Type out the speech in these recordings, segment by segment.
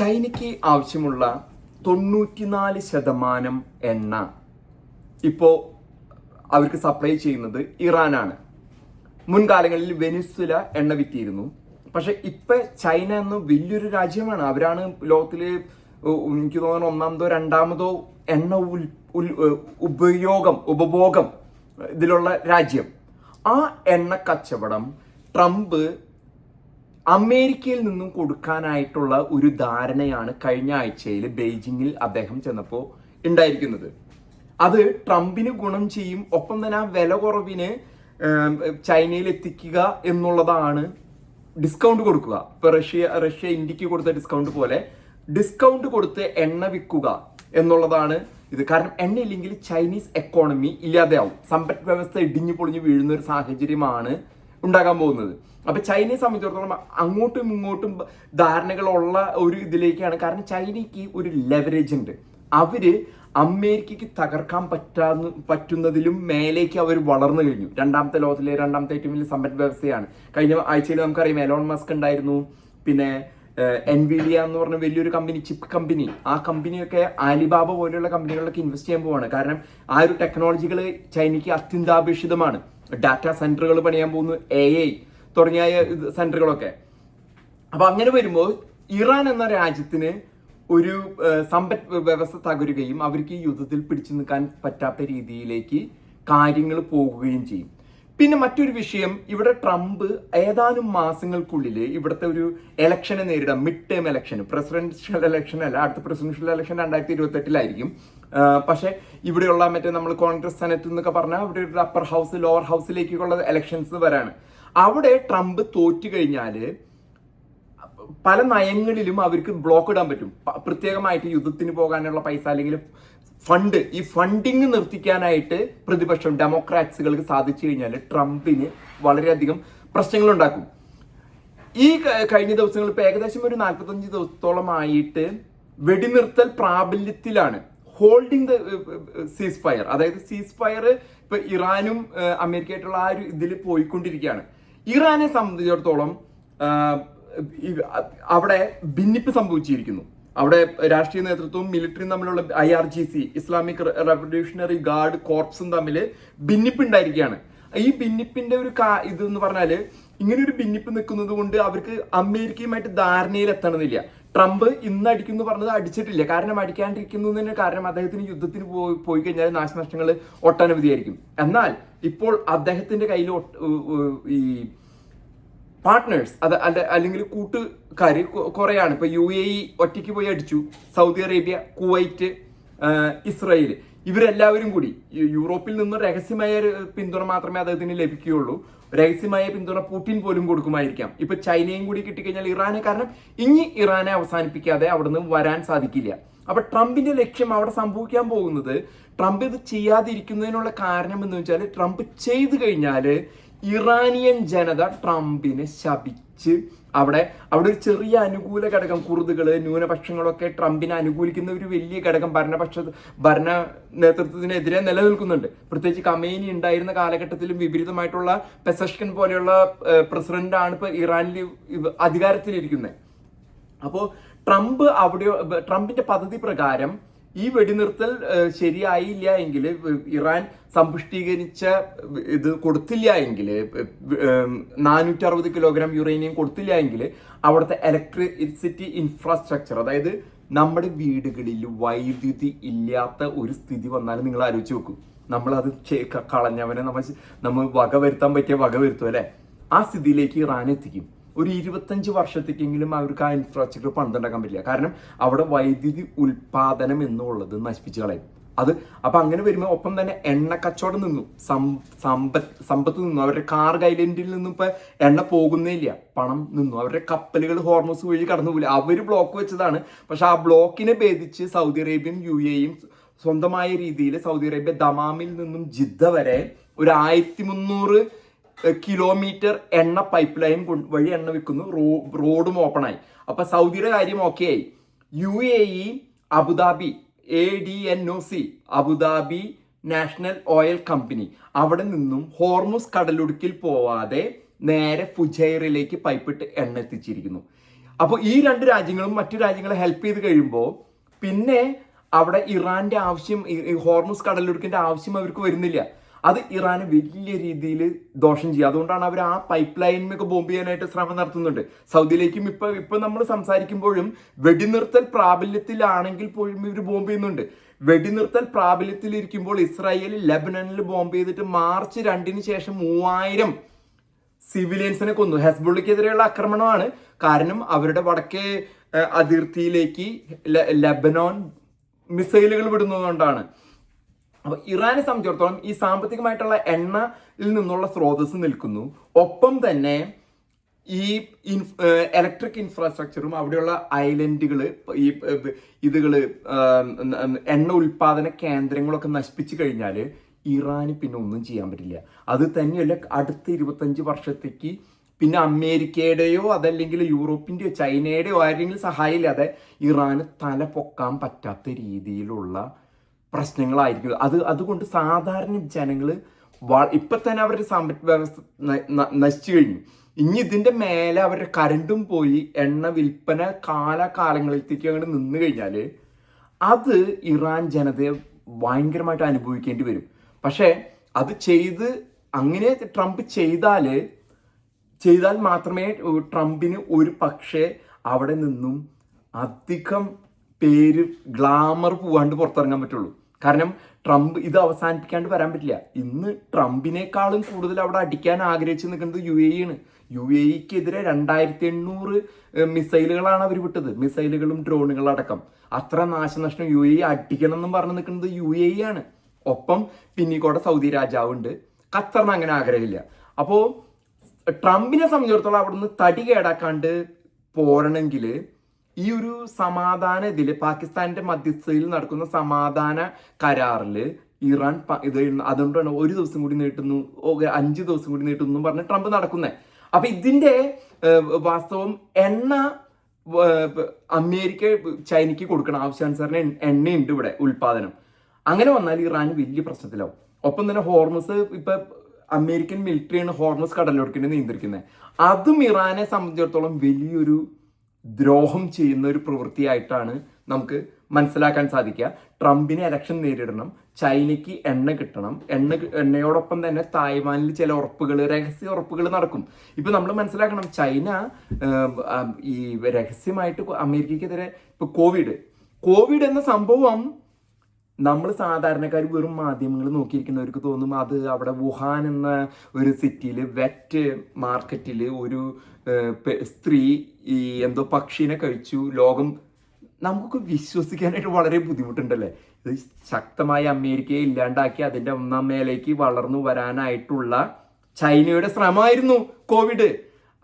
ചൈനയ്ക്ക് ആവശ്യമുള്ള 94% എണ്ണ ഇപ്പോൾ അവർക്ക് സപ്ലൈ ചെയ്യുന്നത് ഇറാനാണ്. മുൻകാലങ്ങളിൽ വെനിസ്വേല എണ്ണ വിറ്റിയിരുന്നു. പക്ഷെ ഇപ്പം ചൈന എന്ന വലിയൊരു രാജ്യമാണ്. അവരാണ് ലോകത്തിൽ എനിക്ക് തോന്നുന്നു ഒന്നാമതോ രണ്ടാമതോ എണ്ണ ഉപഭോഗം ഇതിലുള്ള രാജ്യം. ആ എണ്ണ കച്ചവടം ട്രംപ് അമേരിക്കയിൽ നിന്നും കൊടുക്കാനായിട്ടുള്ള ഒരു ധാരണയാണ് കഴിഞ്ഞ ആഴ്ചയിൽ ബെയ്ജിങ്ങിൽ അദ്ദേഹം ചെന്നപ്പോൾ ഉണ്ടായിരിക്കുന്നത്. അത് ട്രംപിന് ഗുണം ചെയ്യും. ഒപ്പം തന്നെ ആ വില കുറവിന് ചൈനയിൽ എത്തിക്കുക എന്നുള്ളതാണ്. ഡിസ്കൗണ്ട് കൊടുക്കുക. ഇപ്പൊ റഷ്യ ഇന്ത്യക്ക് കൊടുത്ത ഡിസ്കൗണ്ട് പോലെ ഡിസ്കൗണ്ട് കൊടുത്ത് എണ്ണ വിൽക്കുക എന്നുള്ളതാണ് ഇത്. കാരണം എണ്ണ ഇല്ലെങ്കിൽ ചൈനീസ് എക്കോണമി ഇല്ലാതെയാവും. സമ്പദ് വ്യവസ്ഥ ഇടിഞ്ഞു പൊളിഞ്ഞു വീഴുന്ന ഒരു സാഹചര്യമാണ് ഉണ്ടാകാൻ പോകുന്നത്. അപ്പൊ ചൈനയെ സംബന്ധിച്ചിടത്തോളം അങ്ങോട്ടും ഇങ്ങോട്ടും ധാരണകളുള്ള ഒരു ഇതിലേക്കാണ്. കാരണം ചൈനയ്ക്ക് ഒരു ലെവറേജ് ഉണ്ട്. അവര് അമേരിക്കയ്ക്ക് തകർക്കാൻ പറ്റുന്നതിലും മേലേക്ക് അവർ വളർന്നു കഴിഞ്ഞു. ലോകത്തിലെ രണ്ടാമത്തെ ഏറ്റവും വലിയ സമ്പദ് വ്യവസ്ഥയാണ്. കഴിഞ്ഞ ആഴ്ചയിൽ നമുക്കറിയാം എലോൺ മസ്ക് ഉണ്ടായിരുന്നു. പിന്നെ എൻവിഡിയ എന്ന് പറഞ്ഞ വലിയൊരു കമ്പനി, ചിപ്പ് കമ്പനി. ആ കമ്പനിയൊക്കെ ആലിബാബ പോലെയുള്ള കമ്പനികളിലൊക്കെ ഇൻവെസ്റ്റ് ചെയ്യാൻ പോവാണ്. കാരണം ആ ഒരു ടെക്നോളജികൾ ചൈനയ്ക്ക് അത്യന്താപേക്ഷിതമാണ്. ഡാറ്റാ സെന്ററുകൾ പണിയാൻ പോകുന്നു, AI തുടങ്ങിയ സെന്ററുകളൊക്കെ. അപ്പൊ അങ്ങനെ വരുമ്പോൾ ഇറാൻ എന്ന രാജ്യത്തിന് ഒരു സമ്പദ് വ്യവസ്ഥ തകരുകയും അവർക്ക് യുദ്ധത്തിൽ പിടിച്ചു നിൽക്കാൻ പറ്റാത്ത രീതിയിലേക്ക് കാര്യങ്ങൾ പോകുകയും ചെയ്യും. പിന്നെ മറ്റൊരു വിഷയം, ഇവിടെ ട്രംപ് ഏതാനും മാസങ്ങൾക്കുള്ളിൽ ഇവിടുത്തെ ഒരു ഇലക്ഷനെ നേരിടാം. Mid term election, presidential election അല്ല, അടുത്ത പ്രസിഡൻഷ്യൽ ഇലക്ഷൻ 2028 പക്ഷെ ഇവിടെയുള്ള നമ്മൾ കോൺഗ്രസ് സെനറ്റ് എന്നൊക്കെ പറഞ്ഞാൽ ഇവിടെ ഒരു അപ്പർ ഹൗസ് ലോവർ ഹൗസിലേക്കുള്ള ഇലക്ഷൻസ് വരാണ്. അവിടെ ട്രംപ് തോറ്റു കഴിഞ്ഞാൽ പല നയങ്ങളിലും അവർക്ക് ബ്ലോക്ക് ഇടാൻ പറ്റും. പ്രത്യേകമായിട്ട് യുദ്ധത്തിന് പോകാനുള്ള പൈസ അല്ലെങ്കിൽ ഈ ഫണ്ടിങ് നിർത്തിക്കാനായിട്ട് പ്രതിപക്ഷം ഡെമോക്രാറ്റ്സുകൾക്ക് സാധിച്ചു കഴിഞ്ഞാൽ ട്രംപിന് വളരെയധികം പ്രശ്നങ്ങൾ ഉണ്ടാക്കും. ഈ കഴിഞ്ഞ ദിവസങ്ങളിൽ ഇപ്പോൾ ഏകദേശം ഒരു 45 ദിവസത്തോളമായിട്ട് വെടിനിർത്തൽ പ്രാബല്യത്തിലാണ്. ഹോൾഡിംഗ് ദ സീസ് ഫയർ, അതായത് സീസ് ഫയർ ഇപ്പൊ ഇറാനും അമേരിക്കയായിട്ടുള്ള ആ ഒരു ഇതിൽ പോയിക്കൊണ്ടിരിക്കുകയാണ്. ഇറാനെ സംബന്ധിച്ചിടത്തോളം അവിടെ ഭിന്നിപ്പ് സംഭവിച്ചിരിക്കുന്നു. അവിടെ രാഷ്ട്രീയ നേതൃത്വവും മിലിറ്ററിയും തമ്മിലുള്ള IRGC, ഇസ്ലാമിക് റവല്യൂഷണറി ഗാർഡ് കോർപ്സും തമ്മിൽ ഭിന്നിപ്പ് ഉണ്ടായിരിക്കുകയാണ്. ഈ ഭിന്നിപ്പിന്റെ ഒരു ഇതെന്ന് പറഞ്ഞാൽ ഇങ്ങനെ ഒരു ഭിന്നിപ്പ് നിൽക്കുന്നത് കൊണ്ട് അവർക്ക് അമേരിക്കയുമായിട്ട് ധാരണയിൽ എത്തണമെന്നില്ല. ട്രംപ് ഇന്ന് അടിക്കുന്നു പറഞ്ഞത് അടിച്ചിട്ടില്ല. കാരണം അടിക്കാണ്ടിരിക്കുന്നതിന് കാരണം അദ്ദേഹത്തിന് യുദ്ധത്തിന് പോയി കഴിഞ്ഞാൽ നാശനഷ്ടങ്ങൾ ഒട്ടനവധിയായിരിക്കും. എന്നാൽ ഇപ്പോൾ അദ്ദേഹത്തിന്റെ കയ്യിൽ ഈ പാർട്ട്നേഴ്സ് അല്ലെങ്കിൽ കൂട്ടുകാര് കുറെയാണ്. ഇപ്പൊ UAE ഒറ്റയ്ക്ക് പോയി അടിച്ചു, സൗദി അറേബ്യ, കുവൈറ്റ്, ഇസ്രായേൽ, ഇവരെല്ലാവരും കൂടി. യൂറോപ്പിൽ നിന്ന് രഹസ്യമായ പിന്തുണ മാത്രമേ അദ്ദേഹത്തിന് ലഭിക്കുകയുള്ളൂ. രഹസ്യമായ പിന്തുണ പുടിൻ പോലും കൊടുക്കുമായിരിക്കാം. ഇപ്പൊ ചൈനയും കൂടി കിട്ടിക്കഴിഞ്ഞാൽ കാരണം ഇനി ഇറാനെ അവസാനിപ്പിക്കാതെ അവിടുന്ന് വരാൻ സാധിക്കില്ല. അപ്പൊ ട്രംപിന്റെ ലക്ഷ്യം അവിടെ സംഭവിക്കാൻ പോകുന്നത്, ട്രംപ് ഇത് ചെയ്യാതിരിക്കുന്നതിനുള്ള കാരണം എന്ന് വെച്ചാൽ ട്രംപ് ചെയ്തു കഴിഞ്ഞാൽ ഇറാനിയൻ ജനത ട്രംപിനെ ശപിച്ച് അവിടെ ഒരു ചെറിയ അനുകൂല ഘടകം, കുർദുകള്, ന്യൂനപക്ഷങ്ങളൊക്കെ ട്രംപിനെ അനുകൂലിക്കുന്ന ഒരു വലിയ ഘടകം ഭരണ നേതൃത്വത്തിനെതിരെ നിലനിൽക്കുന്നുണ്ട്. പ്രത്യേകിച്ച് ഖമേനി ഉണ്ടായിരുന്ന കാലഘട്ടത്തിലും വിപരീതമായിട്ടുള്ള പെസഷ്കൻ പോലെയുള്ള പ്രസിഡന്റാണ് ഇപ്പൊ ഇറാനിൽ അധികാരത്തിലിരിക്കുന്നത്. അപ്പോൾ ട്രംപിന്റെ പദ്ധതി പ്രകാരം ഈ വെടിനിർത്തൽ ശരിയായില്ല എങ്കിൽ, ഇറാൻ സമ്പുഷ്ടീകരിച്ച ഇത് കൊടുത്തില്ല എങ്കിൽ, 460 കിലോഗ്രാം യുറേനിയം കൊടുത്തില്ല എങ്കിൽ അവിടുത്തെ ഇലക്ട്രിസിറ്റി ഇൻഫ്രാസ്ട്രക്ചർ, അതായത് നമ്മുടെ വീടുകളിൽ വൈദ്യുതി ഇല്ലാത്ത ഒരു സ്ഥിതി വന്നാലും നിങ്ങൾ ആലോചിച്ച് നോക്കൂ. നമ്മളത് കളഞ്ഞവനെ നമ്മൾ വകവരുത്താൻ പറ്റിയ വകവരുത്തും അല്ലെ? ആ സ്ഥിതിയിലേക്ക് ഇറാൻ എത്തിക്കും. ഒരു 25 വർഷത്തേക്കെങ്കിലും അവർക്ക് ആ ഇൻഫ്രാസ്ട്രക്ചർ പണിതുണ്ടാക്കാൻ പറ്റില്ല. കാരണം അവിടെ വൈദ്യുതി ഉൽപാദനം എന്നുള്ളത് നശിപ്പിച്ച് കളയും. അപ്പൊ അങ്ങനെ വരുമ്പോൾ ഒപ്പം തന്നെ എണ്ണ കച്ചവടം നിന്നു, സമ്പത്ത് നിന്നു. അവരുടെ കാർഗ് ഐലൻഡിൽ നിന്നും ഇപ്പൊ എണ്ണ പോകുന്നേ ഇല്ല, പണം നിന്നു. അവരുടെ കപ്പലുകൾ ഹോർമസ് വഴി കടന്നു പോകില്ല. അവര് ബ്ലോക്ക് വെച്ചതാണ്. പക്ഷെ ആ ബ്ലോക്കിനെ ഭേദിച്ച് സൗദി അറേബ്യയും UAEയും സ്വന്തമായ രീതിയിൽ സൗദി അറേബ്യ ദമാമിൽ നിന്നും ജിദ്ദ വരെ ഒരു 1300 കിലോമീറ്റർ എണ്ണ പൈപ്പ് ലൈൻ വഴി എണ്ണ വിൽക്കുന്നു. റോഡും ഓപ്പണായി. അപ്പൊ സൗദിയുടെ കാര്യം ഓക്കെ ആയി. UAE Abu Dhabi ADNOC, Abu Dhabi national oil company, അവിടെ നിന്നും ഹോർമുസ് കടലുടുക്കിൽ പോവാതെ നേരെ ഫുജൈറിലേക്ക് പൈപ്പിട്ട് എണ്ണ എത്തിച്ചിരിക്കുന്നു. അപ്പോൾ ഈ രണ്ട് രാജ്യങ്ങളും മറ്റു രാജ്യങ്ങളെ ഹെൽപ്പ് ചെയ്ത് കഴിയുമ്പോൾ പിന്നെ അവിടെ ഇറാന്റെ ആവശ്യം, ഹോർമുസ് കടലിടുക്കിന്റെ ആവശ്യം അവർക്ക് വരുന്നില്ല. അത് ഇറാന് വലിയ രീതിയിൽ ദോഷം ചെയ്യും. അതുകൊണ്ടാണ് അവർ ആ പൈപ്പ് ലൈനിനൊക്കെ ബോംബ് ചെയ്യാനായിട്ട് ശ്രമം നടത്തുന്നുണ്ട്. സൗദിയിലേക്കും ഇപ്പൊ നമ്മൾ സംസാരിക്കുമ്പോഴും വെടിനിർത്തൽ പ്രാബല്യത്തിലാണെങ്കിൽ പോലും ഇവർ ബോംബ് ചെയ്യുന്നുണ്ട്. വെടിനിർത്തൽ പ്രാബല്യത്തിലിരിക്കുമ്പോൾ ഇസ്രായേൽ ലെബനനിൽ ബോംബ് ചെയ്തിട്ട് മാർച്ച് 2 ശേഷം 3000 സിവിലിയൻസിനെ കൊന്നു. ഹെസ്ബുള്ളക്കെതിരെയുള്ള ആക്രമണമാണ്. കാരണം അവരുടെ വടക്കേ അതിർത്തിയിലേക്ക് ലെബനോൻ മിസൈലുകൾ വിടുന്നതുകൊണ്ടാണ്. അപ്പൊ ഇറാനെ സംബന്ധിച്ചിടത്തോളം ഈ സാമ്പത്തികമായിട്ടുള്ള എണ്ണയിൽ നിന്നുള്ള സ്രോതസ് നിൽക്കുന്നു. ഒപ്പം തന്നെ ഈ ഇലക്ട്രിക് ഇൻഫ്രാസ്ട്രക്ചറും അവിടെയുള്ള ഐലൻഡുകള്, ഈ എണ്ണ ഉൽപാദന കേന്ദ്രങ്ങളൊക്കെ നശിപ്പിച്ചു കഴിഞ്ഞാൽ ഇറാന് പിന്നെ ഒന്നും ചെയ്യാൻ പറ്റില്ല. അത് തന്നെയല്ല, അടുത്ത 25 വർഷത്തേക്ക് പിന്നെ അമേരിക്കയുടെയോ അതല്ലെങ്കിൽ യൂറോപ്പിന്റെയോ ചൈനയുടെയോ ആരെങ്കിലും സഹായം ഇല്ലാതെ ഇറാന് തല പൊക്കാൻ പറ്റാത്ത രീതിയിലുള്ള പ്രശ്നങ്ങളായിരിക്കും. അതുകൊണ്ട് സാധാരണ ജനങ്ങൾ ഇപ്പൊ തന്നെ അവരുടെ സമ്പദ് വ്യവസ്ഥ നശിച്ചു കഴിഞ്ഞു. ഇനി ഇതിന്റെ മേലെ അവരുടെ കരണ്ടും പോയി എണ്ണ വിൽപ്പന കാലകാലങ്ങളിലേക്ക് അങ്ങോട്ട് നിന്ന് കഴിഞ്ഞാൽ അത് ഇറാൻ ജനതയെ ഭയങ്കരമായിട്ട് അനുഭവിക്കേണ്ടി വരും. പക്ഷേ അത് അങ്ങനെ ട്രംപ് ചെയ്താൽ മാത്രമേ ട്രംപിന് ഒരു പക്ഷേ അവിടെ നിന്നും അധികം പേര് ഗ്ലാമർ പോവാണ്ട് പുറത്തിറങ്ങാൻ പറ്റുള്ളൂ. കാരണം ട്രംപ് ഇത് അവസാനിപ്പിക്കാണ്ട് വരാൻ പറ്റില്ല. ഇന്ന് ട്രംപിനേക്കാളും കൂടുതൽ അവിടെ അടിക്കാൻ ആഗ്രഹിച്ചു നിൽക്കുന്നത് ആണ്. UAEക്കെതിരെ 2800 മിസൈലുകളാണ് അവർ വിട്ടത്, മിസൈലുകളും ഡ്രോണുകളടക്കം. അത്ര നാശനഷ്ടം UAE അടിക്കണം എന്നും പറഞ്ഞു നിൽക്കുന്നത് UAE ആണ്. ഒപ്പം പിന്നീട് സൗദി രാജാവുണ്ട്. ഖത്തറിന് അങ്ങനെ ആഗ്രഹമില്ല. അപ്പോൾ ട്രംപിനെ സംബന്ധിച്ചിടത്തോളം അവിടുന്ന് തടി കേടാക്കാണ്ട് പോരണമെങ്കിൽ ഈ ഒരു സമാധാന പാകിസ്ഥാന്റെ മധ്യസ്ഥതയിൽ നടക്കുന്ന സമാധാന കരാറിൽ ഇറാൻ അതുകൊണ്ടാണ് 1 ദിവസം കൂടി നീട്ടുന്നു, 5 ദിവസം കൂടി നീട്ടുന്നു പറഞ്ഞ് ട്രംപ് നടക്കുന്നത്. അപ്പൊ ഇതിന്റെ വാസ്തവം എണ്ണ അമേരിക്ക ചൈനയ്ക്ക് കൊടുക്കണം, ആവശ്യാനുസരണം എണ്ണയുണ്ട് ഇവിടെ ഉൽപാദനം. അങ്ങനെ വന്നാൽ ഇറാൻ വലിയ പ്രശ്നത്തിലാവും. ഒപ്പം തന്നെ ഹോർമസ്, ഇപ്പൊ അമേരിക്കൻ മിലിറ്ററിയാണ് ഹോർമസ് കടലിടുക്കിനെ നിയന്ത്രിക്കുന്നത്. അതും ഇറാനെ സംബന്ധിച്ചിടത്തോളം വലിയൊരു ദ്രോഹം ചെയ്യുന്ന ഒരു പ്രവൃത്തിയായിട്ടാണ് നമുക്ക് മനസ്സിലാക്കാൻ സാധിക്കുക. ട്രംപിന് ഇലക്ഷൻ നേരിടണം, ചൈനയ്ക്ക് എണ്ണ കിട്ടണം, എണ്ണയോടൊപ്പം തന്നെ തായ്വാനിൽ ചില രഹസ്യ ഉറപ്പുകൾ നടക്കും. ഇപ്പൊ നമ്മൾ മനസ്സിലാക്കണം, ചൈന ഈ രഹസ്യമായിട്ട് അമേരിക്കക്കെതിരെ ഇപ്പൊ കോവിഡ് എന്ന സംഭവം നമ്മൾ സാധാരണക്കാർ വെറും മാധ്യമങ്ങൾ നോക്കിയിരിക്കുന്നവർക്ക് തോന്നും അത് അവിടെ വുഹാൻ എന്ന ഒരു സിറ്റിയിൽ വെറ്റ് മാർക്കറ്റിൽ ഒരു സ്ത്രീ ഈ എന്തോ പക്ഷിനെ കഴിച്ചു, ലോകം നമുക്കൊക്കെ വിശ്വസിക്കാനായിട്ട് വളരെ ബുദ്ധിമുട്ടുണ്ടല്ലേ. ഇത് ശക്തമായി അമേരിക്കയെ ഇല്ലാണ്ടാക്കി അതിൻ്റെ 1ാം മേലേക്ക് വളർന്നു വരാനായിട്ടുള്ള ചൈനയുടെ ശ്രമമായിരുന്നു കോവിഡ്.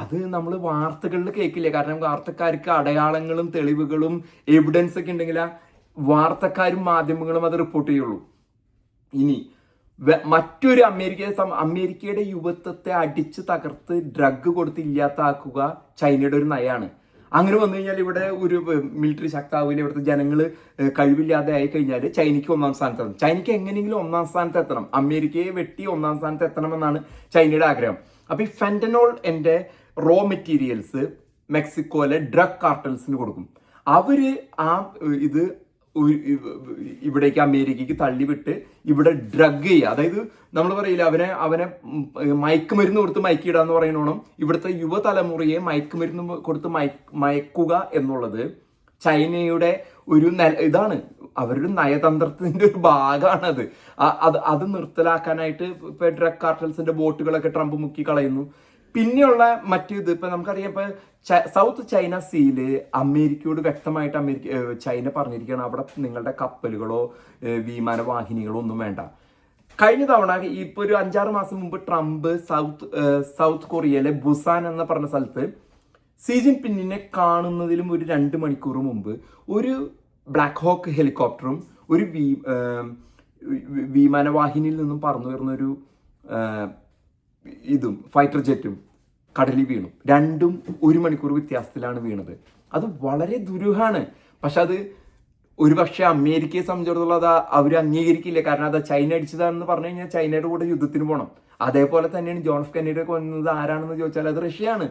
അത് നമ്മൾ വാർത്തകളിൽ കേൾക്കില്ല. കാരണം വാർത്തക്കാർക്ക് അടയാളങ്ങളും തെളിവുകളും എവിഡൻസ് ഒക്കെ ഉണ്ടെങ്കിൽ വാർത്തക്കാരും മാധ്യമങ്ങളും അത് റിപ്പോർട്ട് ചെയ്യുള്ളൂ. ഇനി മറ്റൊരു അമേരിക്കയുടെ യുവത്വത്തെ അടിച്ച് തകർത്ത് ഡ്രഗ് കൊടുത്ത് ഇല്ലാത്താക്കുക ചൈനയുടെ ഒരു നയമാണ്. അങ്ങനെ വന്നു കഴിഞ്ഞാൽ ഇവിടെ ഒരു മിലിറ്ററി ശക്താവില്ല, ഇവിടുത്തെ ജനങ്ങൾ കഴിവില്ലാതെ ആയി കഴിഞ്ഞാൽ ചൈനയ്ക്ക് 1ാം സ്ഥാനത്തെത്തണം. ചൈനയ്ക്ക് എങ്ങനെയെങ്കിലും 1ാം സ്ഥാനത്തെത്തണം, അമേരിക്കയെ വെട്ടി 1ാം സ്ഥാനത്ത് എത്തണമെന്നാണ് ചൈനയുടെ ആഗ്രഹം. അപ്പൊ ഈ ഫെന്റനോൾ എൻ്റെ റോ മെറ്റീരിയൽസ് മെക്സിക്കോയിലെ ഡ്രഗ് കാർട്ടൽസിന് കൊടുക്കും. അവര് ഇത് ഇവിടേക്ക് അമേരിക്കയ്ക്ക് തള്ളിവിട്ട് ഇവിടെ ഡ്രഗ് ചെയ്യുക. അതായത് നമ്മൾ പറയില്ല അവനെ മയക്കുമരുന്ന് കൊടുത്ത് മയക്കിയിടാന്ന് പറയുന്നോണം ഇവിടുത്തെ യുവതലമുറയെ മയക്കുമരുന്ന് കൊടുത്ത് മയക്കുക എന്നുള്ളത് ചൈനയുടെ ഒരു ഇതാണ്, അവരുടെ നയതന്ത്രത്തിന്റെ ഒരു ഭാഗമാണത്. അത് നിർത്തലാക്കാനായിട്ട് ഇപ്പൊ ഡ്രഗ് കാർട്ടൽസിന്റെ ബോട്ടുകളൊക്കെ ട്രംപ് മുക്കി കളയുന്നു. പിന്നെയുള്ള ഇത് ഇപ്പൊ നമുക്കറിയാം, ഇപ്പൊ സൗത്ത് ചൈന സീയില് അമേരിക്കയോട് വ്യക്തമായിട്ട് ചൈന പറഞ്ഞിരിക്കുകയാണ്, അവിടെ നിങ്ങളുടെ കപ്പലുകളോ വിമാനവാഹിനികളോ ഒന്നും വേണ്ട. കഴിഞ്ഞ തവണ ഇപ്പൊ ഒരു 5-6 മാസം മുമ്പ് ട്രംപ് സൗത്ത് കൊറിയയിലെ ബുസാൻ എന്ന് പറഞ്ഞ സ്ഥലത്ത് സി ജിൻപിങ്ങിനെ കാണുന്നതിലും ഒരു 2 മണിക്കൂർ മുമ്പ് ഒരു ബ്ലാക്ക് ഹോക്ക് ഹെലികോപ്റ്ററും ഒരു വിമാനവാഹിനിയിൽ നിന്നും പറന്നു വരുന്ന ഒരു ഫൈറ്റർ ജെറ്റും കടലിൽ വീണു. രണ്ടും 1 മണിക്കൂർ വ്യത്യാസത്തിലാണ് വീണത്. അത് വളരെ ദുരൂഹമാണ്. പക്ഷെ അത് ഒരുപക്ഷെ അമേരിക്കയെ സംബന്ധിച്ചിടത്തോളം അത് അവർ അംഗീകരിക്കില്ല. കാരണം അത് ചൈന അടിച്ചതാണെന്ന് പറഞ്ഞു കഴിഞ്ഞാൽ ചൈനയുടെ കൂടെ യുദ്ധത്തിന് പോകണം. അതേപോലെ തന്നെയാണ് ജോൺ എഫ് കെന്നഡിയെ കൊന്നത് ആരാണെന്ന് ചോദിച്ചാൽ അത് റഷ്യയാണ്.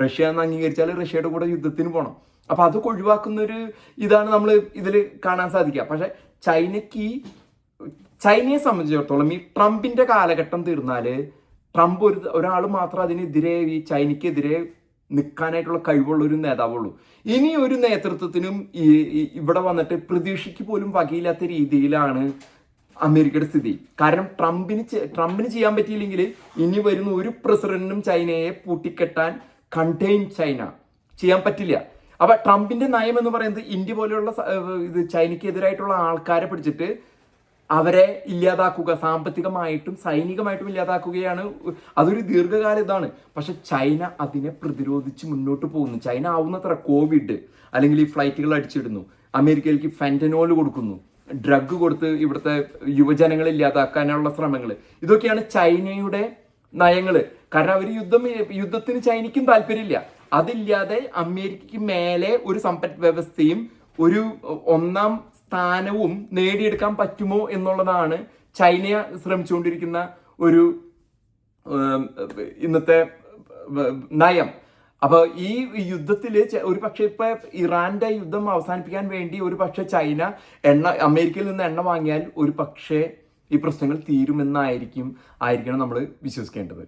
റഷ്യ എന്ന് അംഗീകരിച്ചാൽ റഷ്യയുടെ കൂടെ യുദ്ധത്തിന് പോകണം. അപ്പൊ അതൊക്കെ ഒഴിവാക്കുന്ന ഒരു ഇതാണ് നമ്മൾ ഇതിൽ കാണാൻ സാധിക്കുക. പക്ഷെ ചൈനയെ സംബന്ധിച്ചിടത്തോളം ഈ ട്രംപിന്റെ കാലഘട്ടം തീർന്നാല് ട്രംപ് ഒരാൾ മാത്രം അതിനെതിരെ ഈ ചൈനയ്ക്കെതിരെ നിൽക്കാനായിട്ടുള്ള കഴിവുള്ള ഒരു നേതാവുള്ളൂ. ഇനി ഒരു നേതൃത്വത്തിനും ഇവിടെ വന്നിട്ട് പ്രതീക്ഷയ്ക്ക് പോലും വകയില്ലാത്ത രീതിയിലാണ് അമേരിക്കയുടെ സ്ഥിതി. കാരണം ട്രംപിന് ചെയ്യാൻ പറ്റിയില്ലെങ്കിൽ ഇനി വരുന്ന ഒരു പ്രസിഡന്റിനും ചൈനയെ പൂട്ടിക്കെട്ടാൻ കണ്ടെയ്ൻ ചൈന ചെയ്യാൻ പറ്റില്ല. അപ്പൊ ട്രംപിന്റെ നയം എന്ന് പറയുന്നത് ഇന്ത്യ പോലെയുള്ള ഇത് ചൈനയ്ക്കെതിരായിട്ടുള്ള ആൾക്കാരെ പിടിച്ചിട്ട് അവരെ ഇല്ലാതാക്കുക, സാമ്പത്തികമായിട്ടും സൈനികമായിട്ടും ഇല്ലാതാക്കുകയാണ്. അതൊരു ദീർഘകാല ഇതാണ്. പക്ഷെ ചൈന അതിനെ പ്രതിരോധിച്ച് മുന്നോട്ട് പോകുന്നു. ചൈന ആവുന്നത്ര കോവിഡ് അല്ലെങ്കിൽ ഈ ഫ്ലൈറ്റുകൾ അടിച്ചിടുന്നു, അമേരിക്കയിലേക്ക് ഫെന്റനോൾ കൊടുക്കുന്നു, ഡ്രഗ് കൊടുത്ത് ഇവിടുത്തെ യുവജനങ്ങളെ ഇല്ലാതാക്കാനുള്ള ശ്രമങ്ങൾ, ഇതൊക്കെയാണ് ചൈനയുടെ നയങ്ങൾ. കാരണം അവർ യുദ്ധത്തിന് ചൈനയ്ക്കും താല്പര്യമില്ല. അതില്ലാതെ അമേരിക്കയ്ക്ക് മേലെ ഒരു സമ്പദ് വ്യവസ്ഥയും ഒരു ഒന്നാം സ്ഥാനവും നേടിയെടുക്കാൻ പറ്റുമോ എന്നുള്ളതാണ് ചൈന ശ്രമിച്ചുകൊണ്ടിരിക്കുന്ന ഒരു ഇന്നത്തെ നയം. അപ്പൊ ഈ യുദ്ധത്തില് ഒരു പക്ഷെ ഇപ്പൊ ഇറാന്റെ യുദ്ധം അവസാനിപ്പിക്കാൻ വേണ്ടി ഒരു പക്ഷെ ചൈന അമേരിക്കയിൽ നിന്ന് എണ്ണ വാങ്ങിയാൽ ഒരു പക്ഷേ ഈ പ്രശ്നങ്ങൾ തീരുമെന്നായിരിക്കണം നമ്മൾ വിശ്വസിക്കേണ്ടത്.